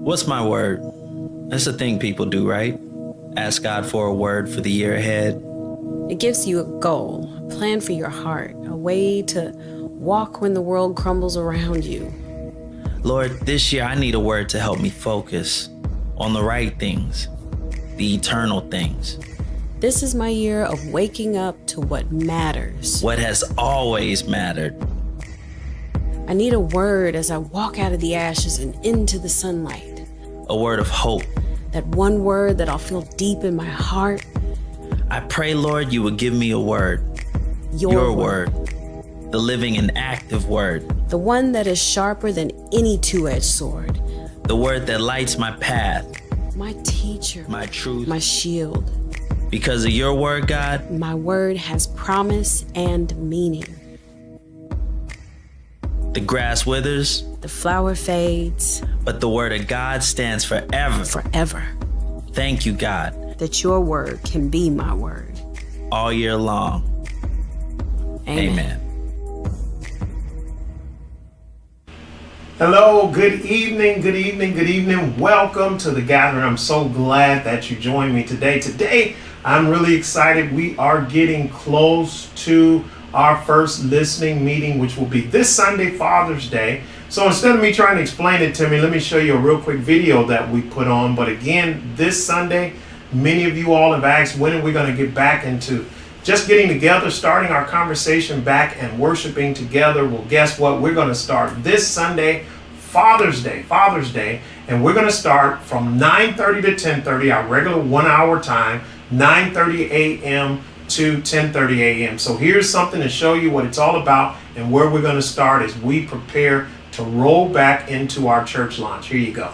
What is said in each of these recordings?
What's my word? That's the thing people do, right? Ask God for a word for the year ahead. It gives you a goal, a plan for your heart, a way to walk when the world crumbles around you. Lord, this year I need a word to help me focus on the right things, the eternal things. This is my year of waking up to what matters. What has always mattered. I need a word as I walk out of the ashes and into the sunlight. A word of hope. That one word that I'll feel deep in my heart. I pray, Lord, you would give me a word. Your word. The living and active word. The one that is sharper than any two-edged sword. The word that lights my path. My teacher. My truth. My shield. Because of your word, God, my word has promise and meaning. The grass withers. The flower fades. But the word of God stands forever. Forever. Thank you, God. That your word can be my word. All year long. Amen. Hello, good evening, good evening, good evening. Welcome to the gathering. I'm so glad that you joined me today. Today, I'm really excited. We are getting close to our first listening meeting, which will be this Sunday, Father's Day. So instead of me trying to explain it to me, let me show you a real quick video that we put on. But again, this Sunday, many of you all have asked, when are we going to get back into just getting together, starting our conversation back and worshiping together? Well, guess what? We're going to start this Sunday, Father's Day, and we're going to start from 9:30 to 10:30, our regular 1 hour time, 9:30 a.m. to 10:30 a.m. So here's something to show you what it's all about and where we're going to start as we prepare to roll back into our church launch. Here you go.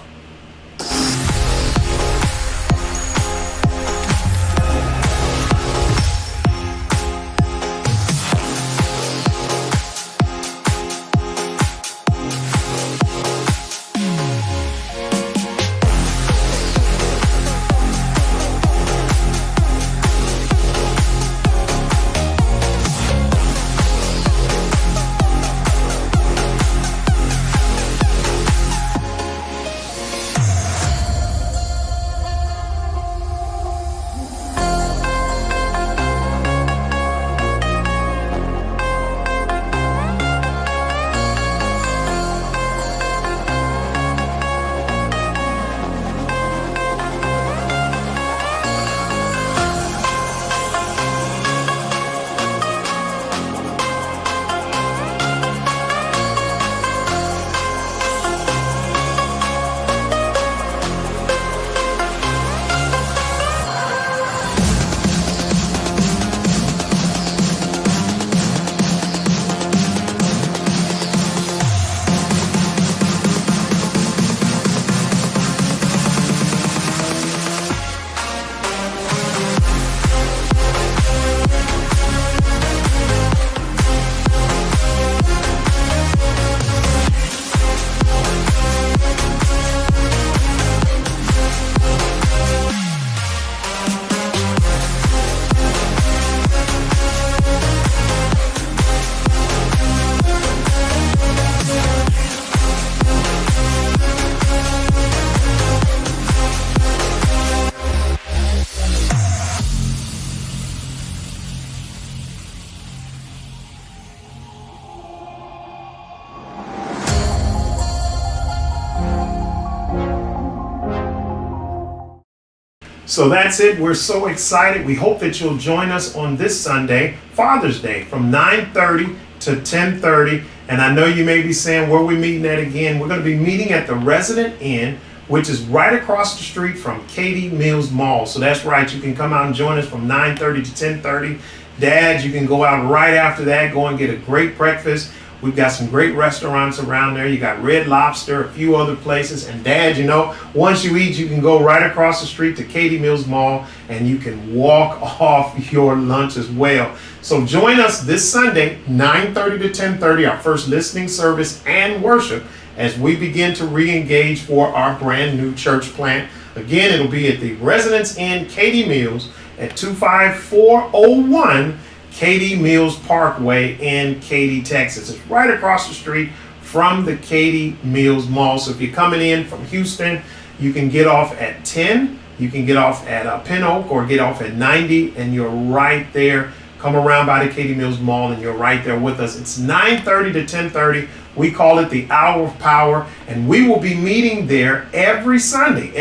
So that's it. We're so excited. We hope that you'll join us on this Sunday, Father's Day, from 9:30 to 10:30. And I know you may be saying, where are we meeting at again? We're going to be meeting at the Resident Inn, which is right across the street from Katie Mills Mall. So that's right. You can come out and join us from 9:30 to 10:30. Dads, you can go out right after that, go and get a great breakfast. We've got some great restaurants around there. You got Red Lobster, a few other places. And Dad, you know, once you eat, you can go right across the street to Katie Mills Mall and you can walk off your lunch as well. So join us this Sunday, 9:30 to 10:30, our first listening service and worship as we begin to re-engage for our brand new church plant. Again, it'll be at the Residence Inn Katie Mills at 25401 Katie Mills Parkway in Katy, Texas. It's right across the street from the Katy Mills Mall. So if you're coming in from Houston, you can get off at 10. You can get off at Pin Oak or get off at 90, and you're right there. Come around by the Katy Mills Mall, and you're right there with us. It's 9:30 to 10:30. We call it the Hour of Power, and we will be meeting there every Sunday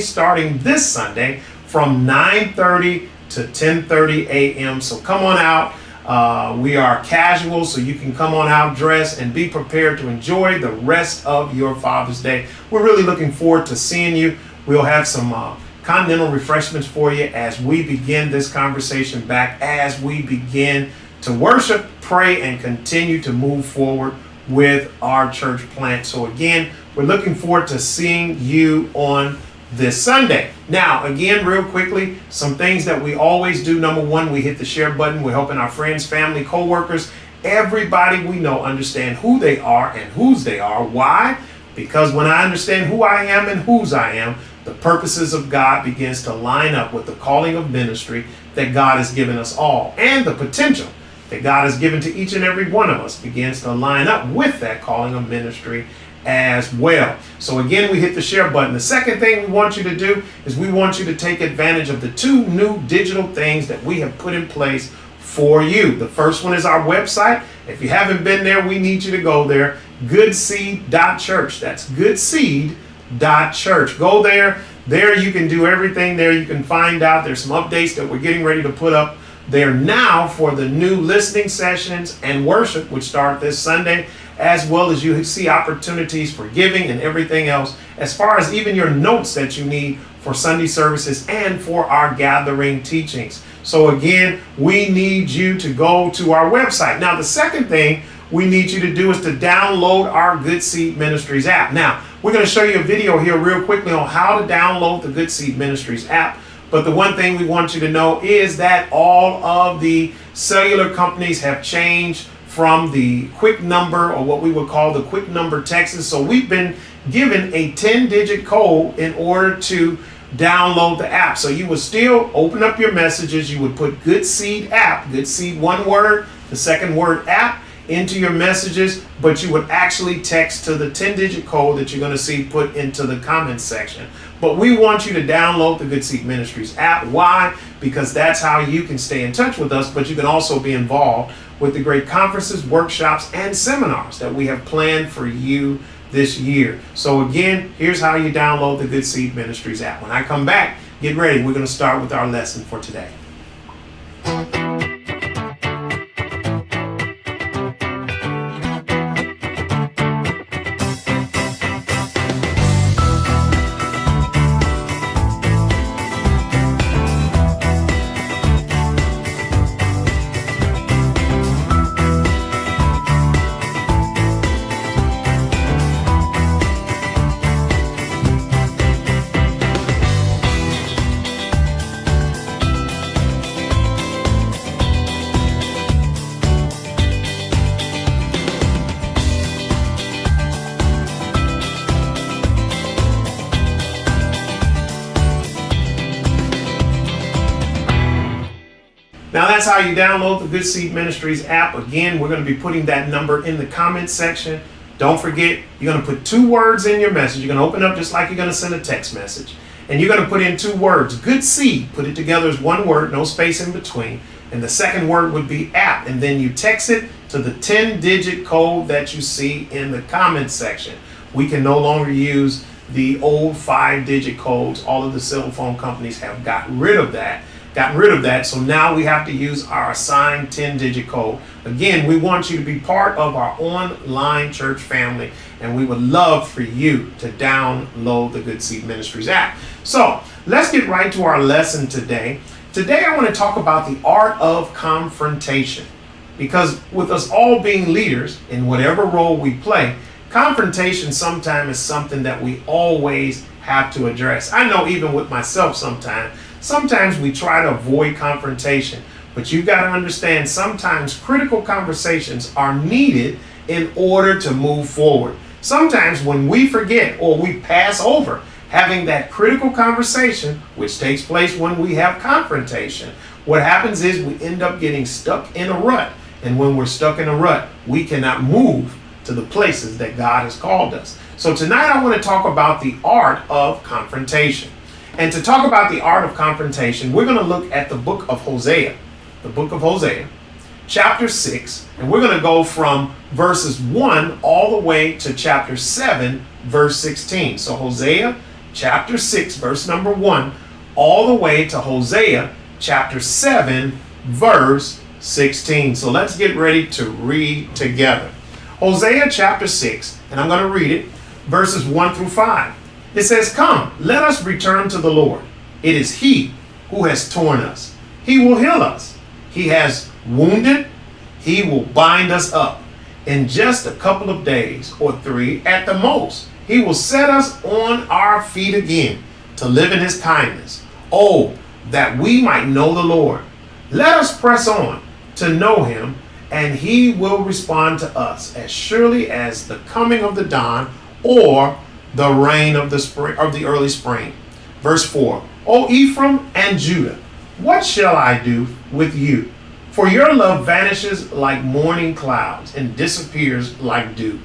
starting this Sunday from 9:30 to 10:30 a.m. So come on out. We are casual, so you can come on out dressed and be prepared to enjoy the rest of your Father's Day. We're really looking forward to seeing you. We'll have some continental refreshments for you as we begin this conversation back, as we begin to worship, pray, and continue to move forward with our church plant. So again, we're looking forward to seeing you on this Sunday. Now, again, real quickly, some things that we always do. Number one, we hit the share button. We're helping our friends, family, co-workers, everybody we know understand who they are and whose they are. Why? Because when I understand who I am and whose I am, the purposes of God begins to line up with the calling of ministry that God has given us all, and the potential that God has given to each and every one of us begins to line up with that calling of ministry as well. So again, we hit the share button. The second thing we want you to do is we want you to take advantage of the 2 new digital things that we have put in place for you. The first one is our website. If you haven't been there, we need you to go there. goodseed.church. That's goodseed.church. Go there. There you can do everything there. You can find out. There's some updates that we're getting ready to put up there now for the new listening sessions and worship, which start this Sunday, as well as you see opportunities for giving and everything else, as far as even your notes that you need for Sunday services and for our gathering teachings. So again, we need you to go to our website. Now, the second thing we need you to do is to download our Good Seed Ministries app. Now, we're going to show you a video here real quickly on how to download the Good Seed Ministries app. But the one thing we want you to know is that all of the cellular companies have changed from the quick number, or what we would call the quick number Texas. So we've been given a 10-digit code in order to download the app. So you would still open up your messages. You would put Good Seed app, Good Seed, one word, the second word app, into your messages, but you would actually text to the 10-digit code that you're going to see put into the comments section. But we want you to download the Good Seed Ministries app. Why? Because that's how you can stay in touch with us, but you can also be involved with the great conferences, workshops, and seminars that we have planned for you this year. So again, here's how you download the Good Seed Ministries app. When I come back, get ready. We're going to start with our lesson for today. Now that's how you download the Good Seed Ministries app. Again, we're going to be putting that number in the comments section. Don't forget, you're going to put 2 words in your message. You're going to open up just like you're going to send a text message. And you're going to put in 2 words, Good Seed. Put it together as one word, no space in between. And the second word would be app. And then you text it to the 10-digit code that you see in the comments section. We can no longer use the old 5-digit codes. All of the cell phone companies have gotten rid of that. So now we have to use our assigned 10-digit code. Again, we want you to be part of our online church family, and we would love for you to download the Good Seed Ministries app. So let's get right to our lesson today. Today I want to talk about the art of confrontation, because with us all being leaders in whatever role we play, confrontation sometimes is something that we always have to address. I know even with myself sometimes we try to avoid confrontation, but you've got to understand sometimes critical conversations are needed in order to move forward. Sometimes when we forget or we pass over having that critical conversation, which takes place when we have confrontation, what happens is we end up getting stuck in a rut. And when we're stuck in a rut, we cannot move to to the places that God has called us. So tonight I want to talk about the art of confrontation. And to talk about the art of confrontation, we're going to look at the book of Hosea. The book of Hosea, chapter 6, and we're going to go from verses 1 all the way to chapter 7, verse 16. So Hosea, chapter 6, verse number 1, all the way to Hosea, chapter 7, verse 16. So let's get ready to read together. Hosea chapter 6, and I'm going to read it, verses 1 through 5. It says, "Come, let us return to the Lord. It is He who has torn us. He will heal us. He has wounded. He will bind us up. In just a couple of days or 3 at the most, He will set us on our feet again to live in His kindness. Oh, that we might know the Lord. Let us press on to know Him, and He will respond to us as surely as the coming of the dawn or the rain of the spring, of the early spring." Verse 4, "O Ephraim and Judah, what shall I do with you? For your love vanishes like morning clouds and disappears like dew.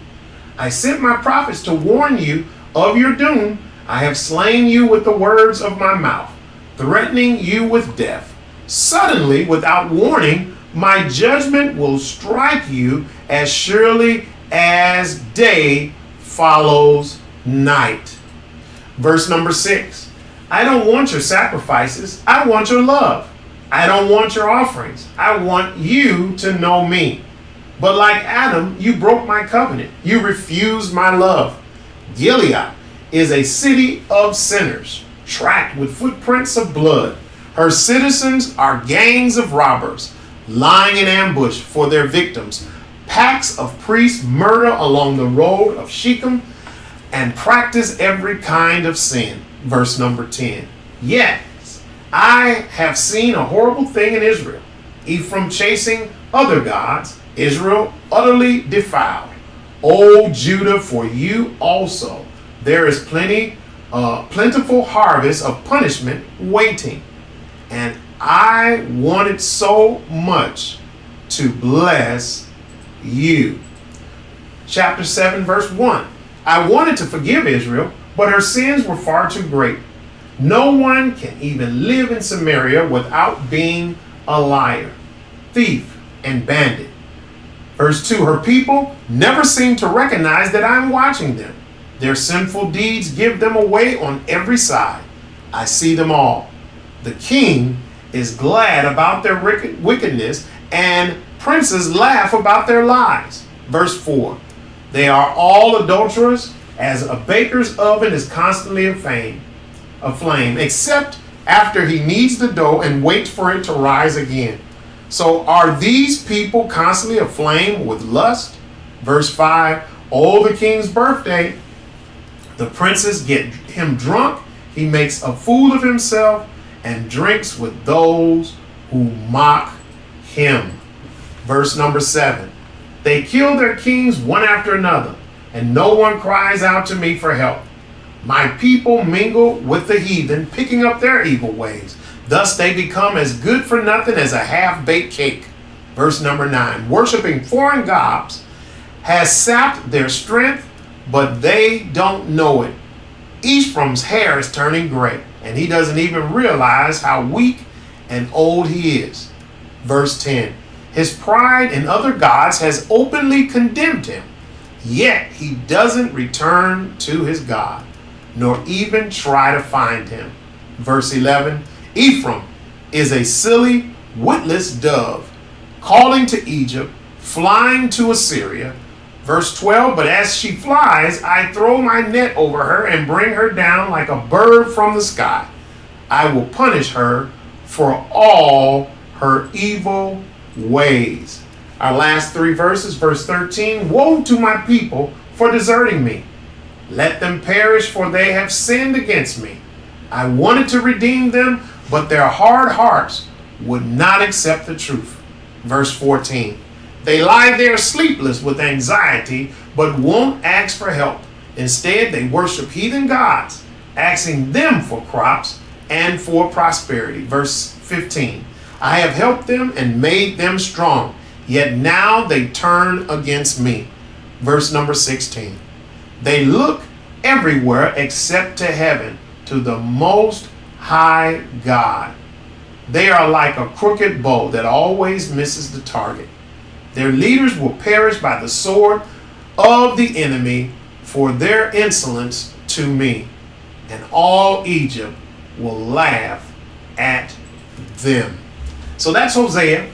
I sent my prophets to warn you of your doom. I have slain you with the words of my mouth, threatening you with death. Suddenly, without warning, my judgment will strike you as surely as day follows night." Verse number 6, "I don't want your sacrifices. I want your love. I don't want your offerings. I want you to know me. But like Adam, you broke my covenant. You refused my love. Gilead is a city of sinners, tracked with footprints of blood. Her citizens are gangs of robbers, lying in ambush for their victims. Packs of priests murder along the road of Shechem and practice every kind of sin." Verse number 10, "Yes, I have seen a horrible thing in Israel. Ephraim chasing other gods, Israel utterly defiled. O Judah, for you also there is plentiful harvest of punishment waiting. And I wanted so much to bless you." Chapter 7, verse 1. "I wanted to forgive Israel, but her sins were far too great. No one can even live in Samaria without being a liar, thief, and bandit." Verse 2, "Her people never seem to recognize that I'm watching them. Their sinful deeds give them away on every side. I see them all. The king is glad about their wickedness, and princes laugh about their lies." Verse 4, "They are all adulterers, as a baker's oven is constantly aflame, except after he kneads the dough and waits for it to rise again. So are these people constantly aflame with lust?" Verse 5, "Oh, the king's birthday. The princes get him drunk. He makes a fool of himself and drinks with those who mock him." Verse number 7, "They kill their kings one after another, and no one cries out to me for help. My people mingle with the heathen, picking up their evil ways. Thus they become as good for nothing as a half-baked cake." Verse number 9, "Worshipping foreign gods has sapped their strength, but they don't know it. Ephraim's hair is turning gray, and he doesn't even realize how weak and old he is." Verse 10, "His pride in other gods has openly condemned him, yet he doesn't return to his God, nor even try to find him." Verse 11, "Ephraim is a silly, witless dove, calling to Egypt, flying to Assyria." Verse 12, "But as she flies, I throw my net over her and bring her down like a bird from the sky. I will punish her for all her evil ways." Our last 3 verses, verse 13, "Woe to my people for deserting me. Let them perish, for they have sinned against me. I wanted to redeem them, but their hard hearts would not accept the truth." Verse 14, "They lie there sleepless with anxiety, but won't ask for help. Instead, they worship heathen gods, asking them for crops and for prosperity." Verse 15, "I have helped them and made them strong, yet now they turn against me. Verse number 16. They look everywhere except to heaven, to the most high God. They are like a crooked bow that always misses the target. Their leaders will perish by the sword of the enemy for their insolence to me, and all Egypt will laugh at them. So that's Hosea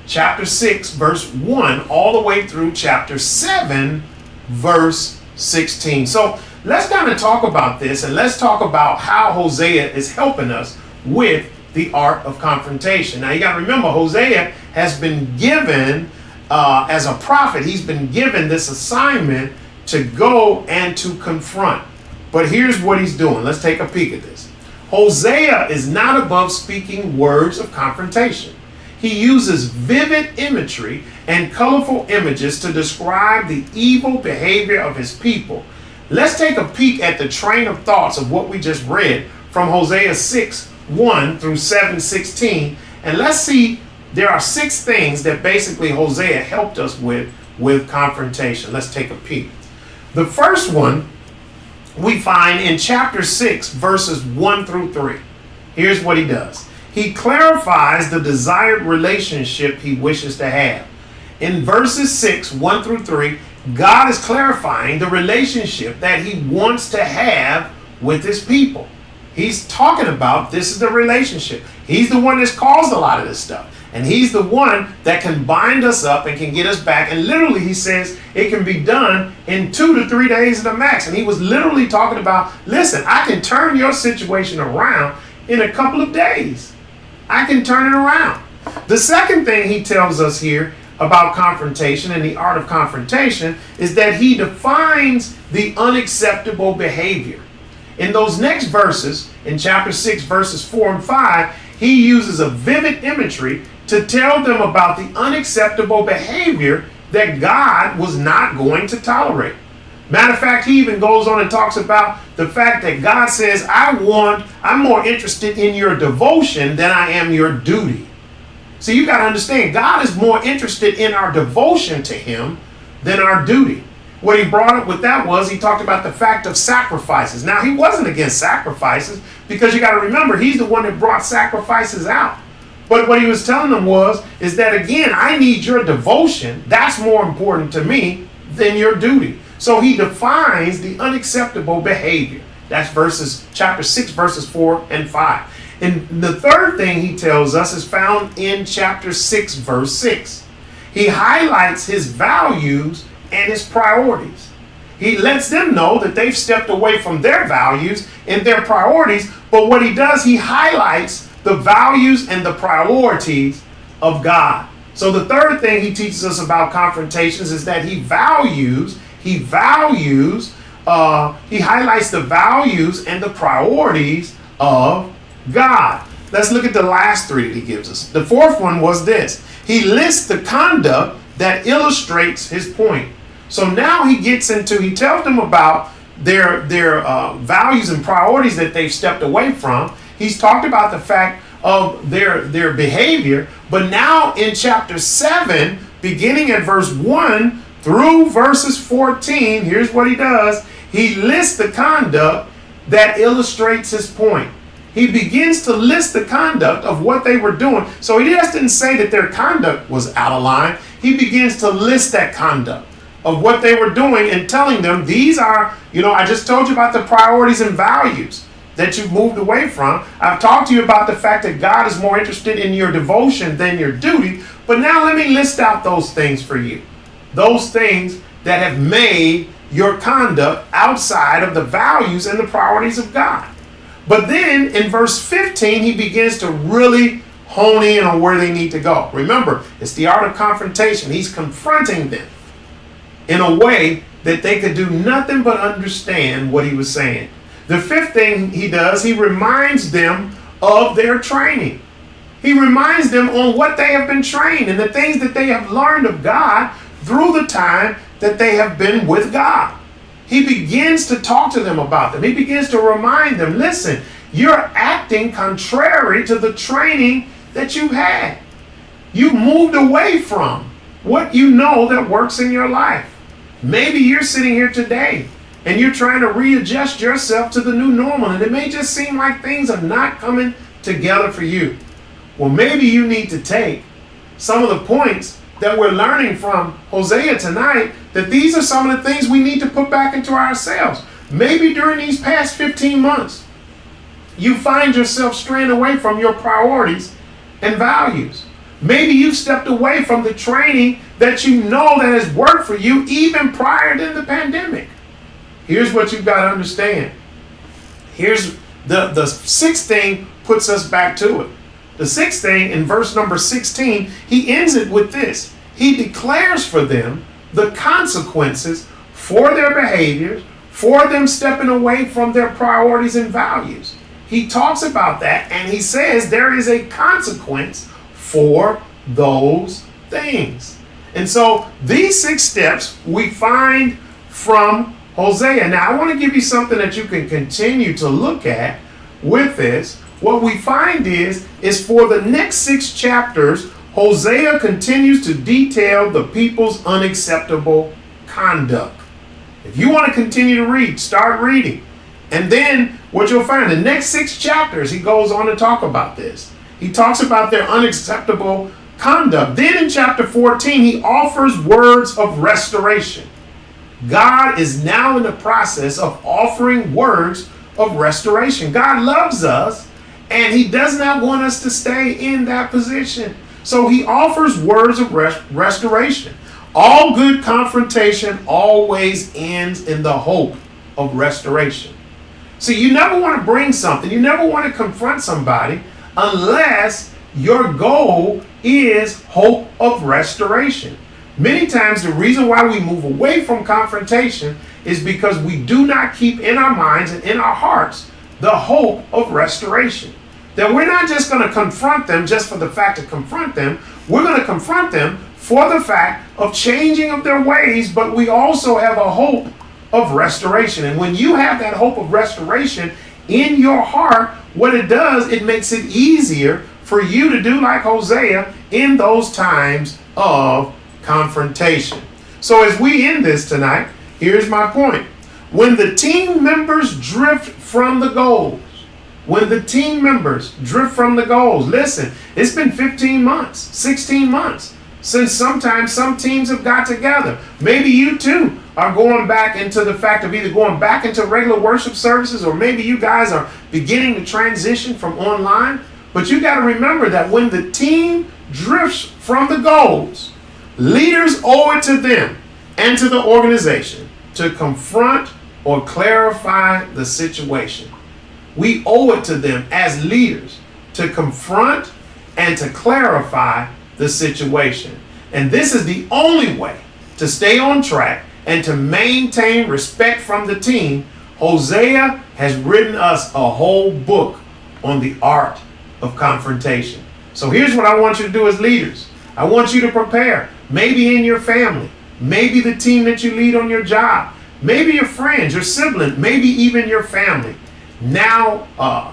chapter 6 verse 1 all the way through chapter 7 verse 16. So let's kind of talk about this, and let's talk about how Hosea is helping us with the art of confrontation. Now you got to remember, Hosea has been given as a prophet, he's been given this assignment to go and to confront. But here's what he's doing. Let's take a peek at this. Hosea is not above speaking words of confrontation. He uses vivid imagery and colorful images to describe the evil behavior of his people. Let's take a peek at the train of thoughts of what we just read from Hosea 6:1 through 7:16, and let's see. There are 6 things that basically Hosea helped us with confrontation. Let's take a peek. The first one we find in chapter 6 verses 1 through 3. Here's what he does. He clarifies the desired relationship he wishes to have. In verses 6, 1 through 3, God is clarifying the relationship that he wants to have with his people. He's talking about this is the relationship. He's the one that's caused a lot of this stuff. And he's the one that can bind us up and can get us back. And literally, he says it can be done in 2 to 3 days at the max. And he was literally talking about, listen, I can turn your situation around in a couple of days. I can turn it around. The second thing he tells us here about confrontation and the art of confrontation is that he defines the unacceptable behavior. In those next verses, in chapter 6, verses 4 and 5, he uses a vivid imagery to tell them about the unacceptable behavior that God was not going to tolerate. Matter of fact, he even goes on and talks about the fact that God says, I'm more interested in your devotion than I am your duty. So you got to understand, God is more interested in our devotion to him than our duty. What he brought up with that was he talked about the fact of sacrifices. Now, he wasn't against sacrifices because you got to remember, he's the one that brought sacrifices out. But what he was telling them is that, again, I need your devotion. That's more important to me than your duty. So he defines the unacceptable behavior. That's chapter 6, verses 4 and 5. And the third thing he tells us is found in chapter 6, verse 6. He highlights his values and his priorities. He lets them know that they've stepped away from their values and their priorities. But what he does, he highlights the values and the priorities of God. So the third thing he teaches us about confrontations is that he highlights the values and the priorities of God. Let's look at the last 3 that he gives us. The fourth one was this. He lists the conduct that illustrates his point. So now he tells them about their values and priorities that they've stepped away from. He's talked about the fact of their behavior, but now in chapter 7, beginning at verse 1 through verses 14, here's what he does. He lists the conduct that illustrates his point. He begins to list the conduct of what they were doing. So he just didn't say that their conduct was out of line. He begins to list that conduct of what they were doing and telling them these are, I just told you about the priorities and values that you've moved away from. I've talked to you about the fact that God is more interested in your devotion than your duty. But now let me list out those things for you. Those things that have made your conduct outside of the values and the priorities of God. But then in verse 15, he begins to really hone in on where they need to go. Remember, it's the art of confrontation. He's confronting them in a way that they could do nothing but understand what he was saying. The fifth thing he does, he reminds them of their training. He reminds them on what they have been trained and the things that they have learned of God through the time that they have been with God. He begins to talk to them about them. He begins to remind them, listen, you're acting contrary to the training that you've had. You moved away from what you know that works in your life. Maybe you're sitting here today and you're trying to readjust yourself to the new normal, and it may just seem like things are not coming together for you. Well, maybe you need to take some of the points that we're learning from Hosea tonight, that these are some of the things we need to put back into ourselves. Maybe during these past 15 months, you find yourself straying away from your priorities and values. Maybe you've stepped away from the training that you know that has worked for you even prior to the pandemic. Here's what you've got to understand. Here's the sixth thing puts us back to it. The sixth thing in verse number 16, he ends it with this. He declares for them the consequences for their behaviors, for them stepping away from their priorities and values. He talks about that, and he says there is a consequence for those things. And so these 6 steps we find from Hosea. Now I want to give you something that you can continue to look at with this. What we find is for the next 6 chapters, Hosea continues to detail the people's unacceptable conduct. If you want to continue to read, start reading. And then what you'll find, the next 6 chapters, he goes on to talk about this. He talks about their unacceptable conduct. Then in chapter 14, he offers words of restoration. God is now in the process of offering words of restoration. God loves us, and he does not want us to stay in that position. So he offers words of restoration. All good confrontation always ends in the hope of restoration. So you never want to bring something, you never want to confront somebody unless your goal is hope of restoration. Many times the reason why we move away from confrontation is because we do not keep in our minds and in our hearts the hope of restoration. That we're not just going to confront them just for the fact to confront them. We're going to confront them for the fact of changing of their ways, but we also have a hope of restoration. And when you have that hope of restoration in your heart, what it does, it makes it easier for you to do like Hosea in those times of confrontation. So as we end this tonight, here's my point. When the team members drift from the goals, listen, it's been 15 months, 16 months since sometimes some teams have got together. Maybe you too are going back into the fact of either going back into regular worship services, or maybe you guys are beginning to transition from online. But you got to remember that when the team drifts from the goals, leaders owe it to them and to the organization to confront or clarify the situation. We owe it to them as leaders to confront and to clarify the situation. And this is the only way to stay on track and to maintain respect from the team. Hosea has written us a whole book on the art of confrontation. So here's what I want you to do as leaders. I want you to prepare, maybe in your family, maybe the team that you lead on your job, maybe your friends, your sibling, maybe even your family now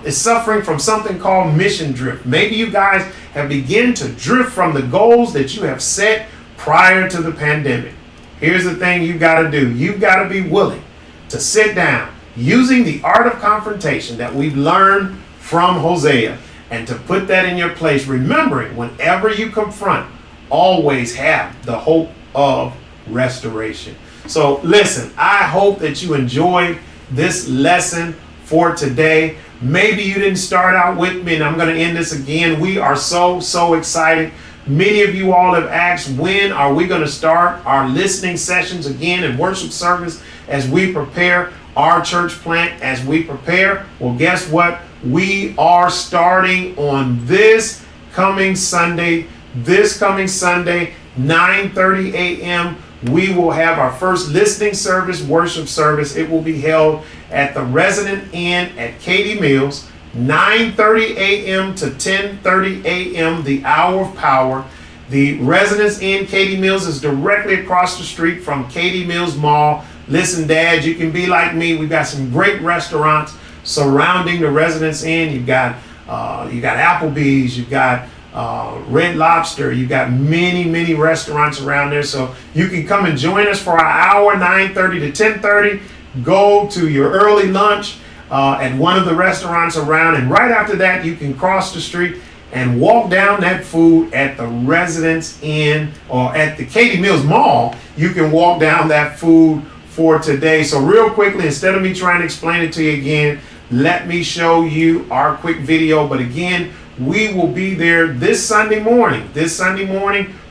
is suffering from something called mission drift. Maybe you guys have begun to drift from the goals that you have set prior to the pandemic. Here's the thing you've got to do. You've got to be willing to sit down using the art of confrontation that we've learned from Hosea and to put that in your place, remembering whenever you confront, always have the hope of restoration. So listen, I hope that you enjoyed this lesson for today. Maybe you didn't start out with me, and I'm going to end this again. We are so excited. Many of you all have asked, when are we going to start our listening sessions again in worship service as we prepare our church plant, as we prepare? Well, guess what? We are starting on this coming Sunday, 9:30 a.m. We will have our first listening service, worship service. It will be held at the Resident Inn at Katy Mills, 9:30 a.m. to 10:30 a.m., the hour of power. The Residence Inn Katy Mills is directly across the street from Katy Mills Mall. Listen, Dad, you can be like me. We've got some great restaurants surrounding the Residence Inn. You got Applebee's, you've got Red Lobster. You got many restaurants around there. So you can come and join us for our hour, 9:30 to 10:30. Go to your early lunch at one of the restaurants around. And right after that, you can cross the street and walk down that food at the Residence Inn or at the Katy Mills Mall. You can walk down that food for today. So real quickly, instead of me trying to explain it to you again, let me show you our quick video. But again, we will be there this Sunday morning,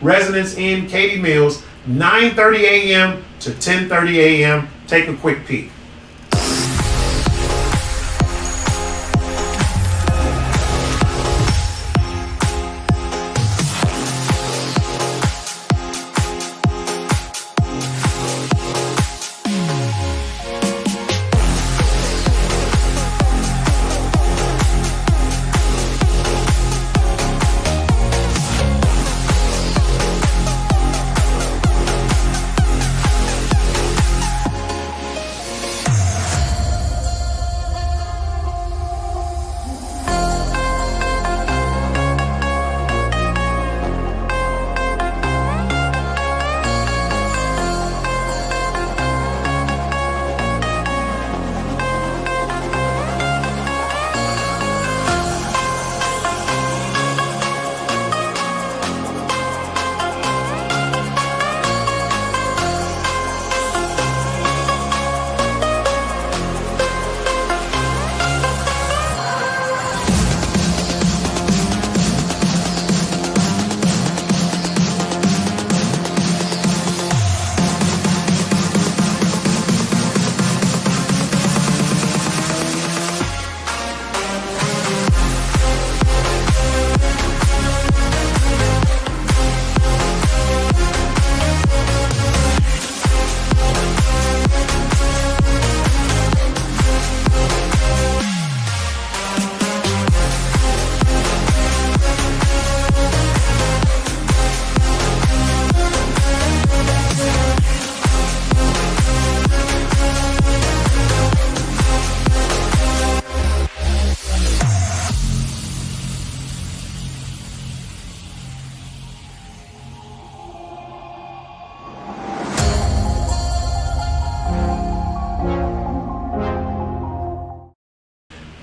Residence Inn, Katy Mills, 9:30 a.m. to 10:30 a.m. Take a quick peek.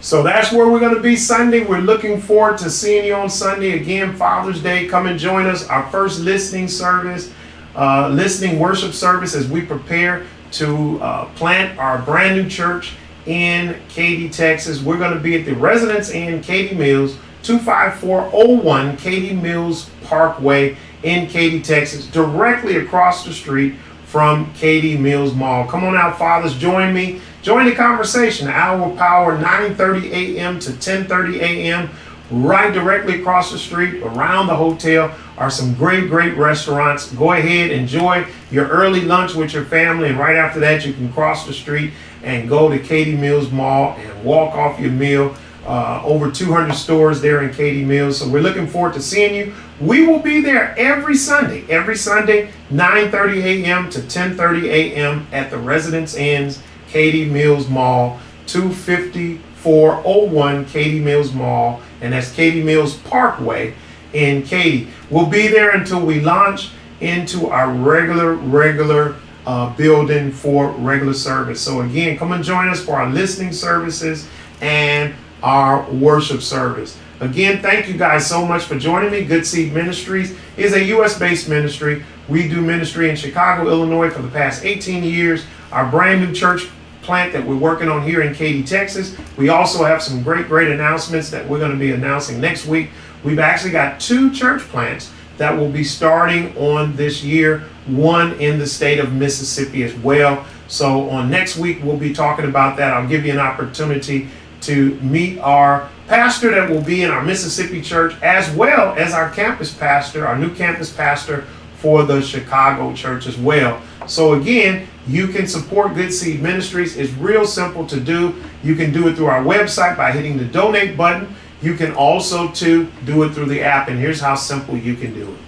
So that's where we're going to be Sunday. We're looking forward to seeing you on Sunday. Again, Father's Day. Come and join us. Our first listening worship service as we prepare to plant our brand new church in Katy, Texas. We're going to be at the Residence Inn, Katy Mills, 25401 Katy Mills Parkway in Katy, Texas, directly across the street from Katy Mills Mall. Come on out, fathers. Join me. Join the conversation. Hour of Power, 9:30 a.m. to 10:30 a.m. Right directly across the street, around the hotel, are some great restaurants. Go ahead, enjoy your early lunch with your family, and right after that, you can cross the street and go to Katy Mills Mall and walk off your meal. Over 200 stores there in Katy Mills. So we're looking forward to seeing you. We will be there every Sunday, 9:30 a.m. to 10:30 a.m. at the Residence Inn's Katy Mills Mall, 25401 Katy Mills Mall, and that's Katy Mills Parkway in Katy. We'll be there until we launch into our regular building for regular service. So again, come and join us for our listening services and our worship service. Again, thank you guys so much for joining me. Good Seed Ministries is a U.S.-based ministry. We do ministry in Chicago, Illinois for the past 18 years. Our brand new church plant that we're working on here in Katy, Texas. We also have some great announcements that we're going to be announcing next week. We've actually got 2 church plants that will be starting on this year, one in the state of Mississippi as well. So on next week, we'll be talking about that. I'll give you an opportunity to meet our pastor that will be in our Mississippi church, as well as our campus pastor, our new campus pastor for the Chicago church as well. So again, you can support Good Seed Ministries. It's real simple to do. You can do it through our website by hitting the donate button. You can also do it through the app, and here's how simple you can do it.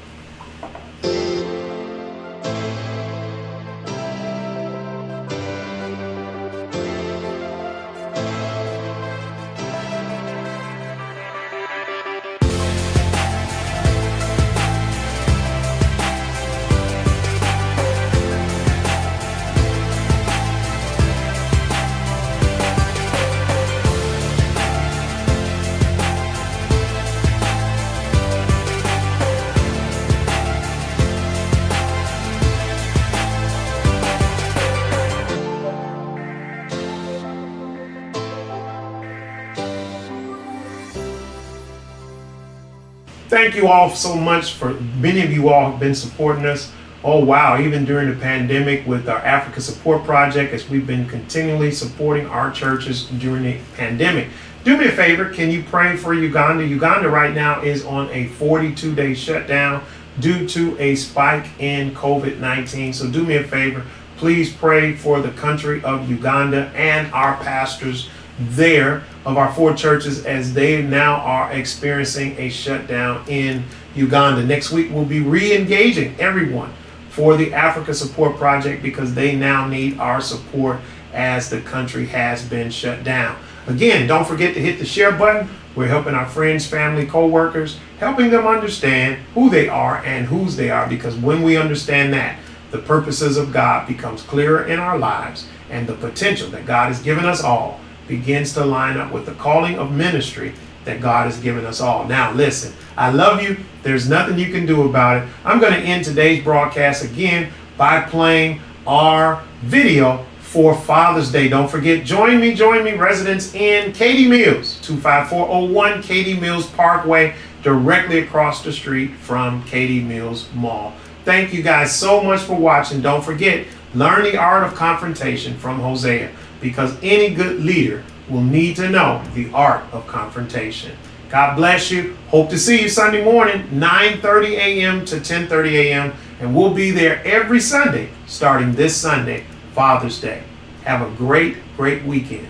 Thank you all so much for many of you all have been supporting us. Oh wow, even during the pandemic with our Africa Support Project, as we've been continually supporting our churches during the pandemic. Do me a favor, can you pray for Uganda? Uganda right now is on a 42-day shutdown due to a spike in COVID-19. So do me a favor, please pray for the country of Uganda and our pastors there of our 4 churches as they now are experiencing a shutdown in Uganda. Next week we'll be re-engaging everyone for the Africa Support Project because they now need our support as the country has been shut down. Again, don't forget to hit the share button. We're helping our friends, family, co-workers, helping them understand who they are and whose they are, because when we understand that, the purposes of God becomes clearer in our lives, and the potential that God has given us all begins to line up with the calling of ministry that God has given us all. Now, listen, I love you. There's nothing you can do about it. I'm going to end today's broadcast again by playing our video for Father's Day. Don't forget, join me, residents in Katy Mills, 25401 Katy Mills Parkway, directly across the street from Katy Mills Mall. Thank you guys so much for watching. Don't forget, learn the art of confrontation from Hosea, because any good leader will need to know the art of confrontation. God bless you. Hope to see you Sunday morning, 9:30 a.m. to 10:30 a.m. And we'll be there every Sunday, starting this Sunday, Father's Day. Have a great, great weekend.